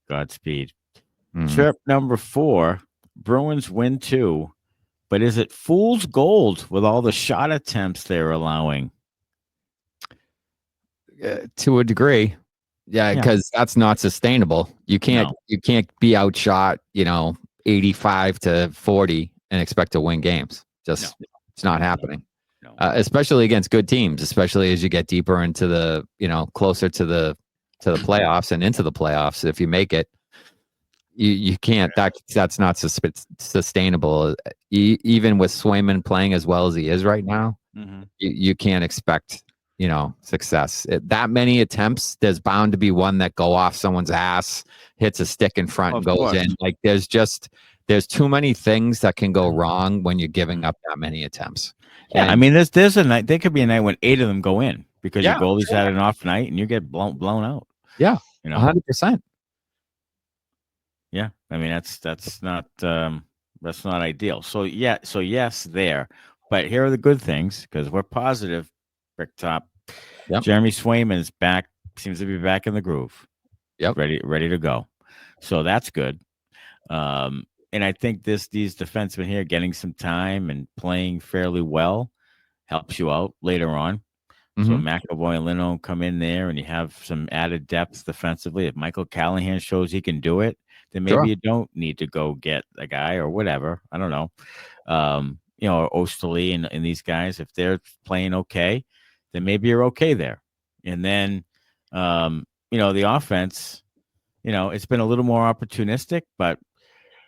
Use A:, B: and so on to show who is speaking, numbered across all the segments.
A: Godspeed.
B: Mhm.
A: Trip number 4. Bruins win 2. But is it fool's gold with all the shot attempts they're allowing?
B: To a degree. Yeah,
A: Yeah.
B: because that's not sustainable. You can't be outshot, 85 to 40 and expect to win games. It's not happening.
A: No.
B: Especially against good teams, especially as you get deeper into the, closer to the playoffs and into the playoffs. If you make it, you can't. That's not sustainable. Even with Swayman playing as well as he is right now, you can't expect success. That many attempts, there's bound to be one that go off someone's ass, hits a stick in front, and goes in. Like there's too many things that can go wrong when you're giving up that many attempts.
A: Yeah,
B: and,
A: I mean, there's a night. There could be a night when 8 of them go in because your goalie's had an off night and you get blown out.
B: Yeah, 100%.
A: Yeah, I mean that's not ideal. So yes, there. But here are the good things because we're positive. Bricktop.
B: Yep.
A: Jeremy Swayman is back. Seems to be back in the groove.
B: Yep.
A: Ready to go. So that's good. And I think these defensemen here getting some time and playing fairly well helps you out later on. So McAvoy and Lindholm come in there, and you have some added depth defensively. If Michael Callahan shows he can do it, then maybe you don't need to go get a guy or whatever. I don't know. Or Osterley and these guys, if they're playing okay, then maybe you're okay there. And then, the offense, it's been a little more opportunistic, but,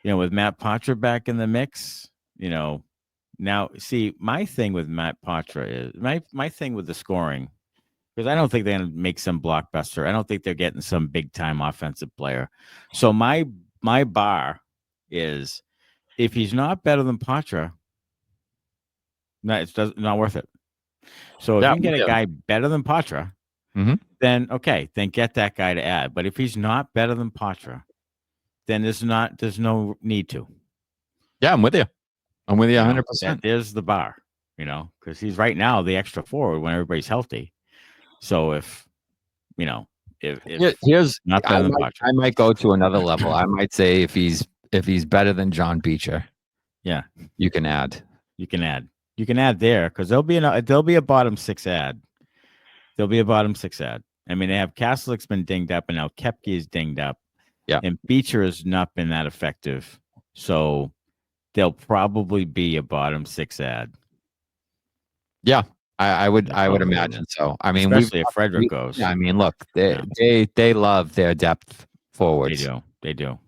A: with Matt Patra back in the mix, now, see, my thing with Matt Patra is my thing with the scoring, because I don't think they're going to make some blockbuster. I don't think they're getting some big-time offensive player. So my bar is if he's not better than Patra, it's not worth it. So if you can get a guy better than Patra, then get that guy to add. But if he's not better than Patra, then there's no need to.
B: Yeah, I'm with you. 100%.
A: There's the bar, because he's right now the extra forward when everybody's healthy. So if
B: here's
A: not better than Patra,
B: I might go to another level. I might say if he's better than John Beecher, you can add.
A: You can add there because there'll be a bottom 6 ad. There'll be a bottom 6 ad. I mean, they have Kastelik's been dinged up, and now Koepke is dinged up.
B: Yeah,
A: and Beecher has not been that effective, so there'll probably be a bottom 6 ad.
B: Yeah, I would imagine so. I mean,
A: especially if Frederic goes.
B: I mean, look, they love their depth forwards.
A: They do.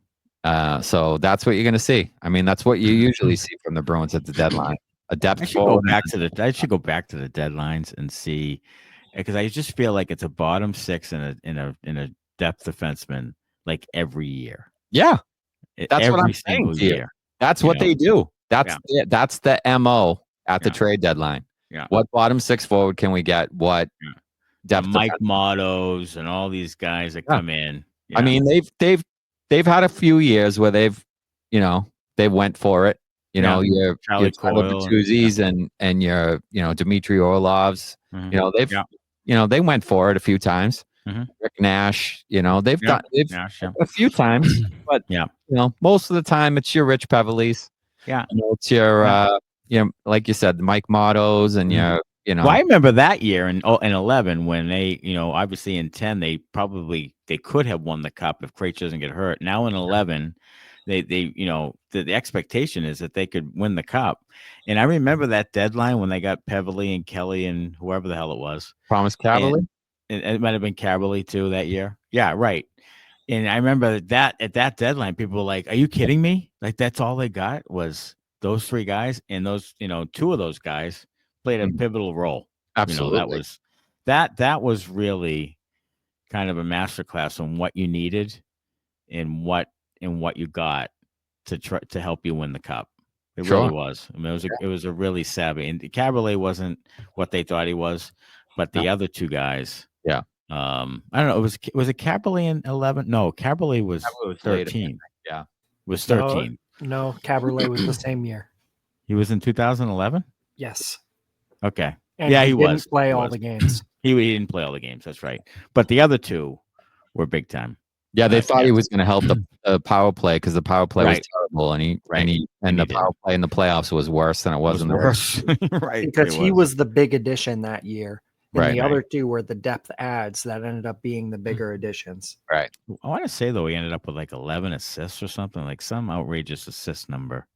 B: So that's what you're going to see. I mean, that's what you usually see from the Bruins at the deadline. A depth forward.
A: I should go back to the deadlines and see, because I just feel like it's a bottom 6 in a depth defenseman like every year.
B: Yeah, that's
A: every
B: what I'm
A: single
B: saying
A: year.
B: That's what they do. That's the MO at the trade deadline.
A: Yeah.
B: What bottom 6 forward can we get? What depth?
A: Mike Mottos and all these guys that come in.
B: Yeah. I mean, they've had a few years where they've went for it. Your Charlie Bertuzzi's and your Dmitry Orlovs. They went for it a few times. Rick Nash. They've done a few times, but most of the time it's your Rich Peverleys.
A: Yeah,
B: it's your like you said, the Mike Mottos and your.
A: Well, I remember that year in 11 when they, obviously in 10 they could have won the cup if Krejci doesn't get hurt. Now in 11, they the expectation is that they could win the cup. And I remember that deadline when they got Peverley and Kelly and whoever the hell it was.
B: Thomas Cavalli?
A: And it might have been Cavalli too that year. Yeah, right. And I remember that at that deadline, people were like, "Are you kidding me? Like that's all they got was those 3 guys, and those 2 of those guys played a pivotal role."
B: Absolutely.
A: That was really kind of a masterclass on what you needed and what you got to help you win the cup. It really was. I mean, it was a really savvy. And Caberlet wasn't what they thought he was, but the other 2 guys.
B: Yeah.
A: I don't know. Was it Caberlet in 11? No, Caberlet was 13.
B: Yeah.
A: Was 13.
C: No, Caberlet was the same year.
A: He was in 2011?
C: Yes.
A: Okay.
C: And he
A: was.
C: Play all the games.
A: He didn't play all the games. That's right. But the other 2 were big time.
B: Yeah, they thought he was going to help the power play because the power play was terrible, and the power play in the playoffs was worse than it was in the
A: worse. Right,
C: because he was the big addition that year, and the other two were the depth adds that ended up being the bigger additions.
B: Right.
A: I want to say though he ended up with like 11 assists or something, like some outrageous assist number.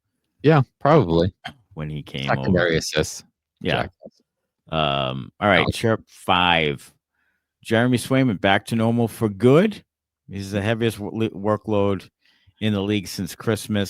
B: Yeah, probably
A: when he came
B: secondary
A: over.
B: assists.
A: Yeah. All right, chirp 5. Jeremy Swayman back to normal for good. He's the heaviest workload in the league since Christmas.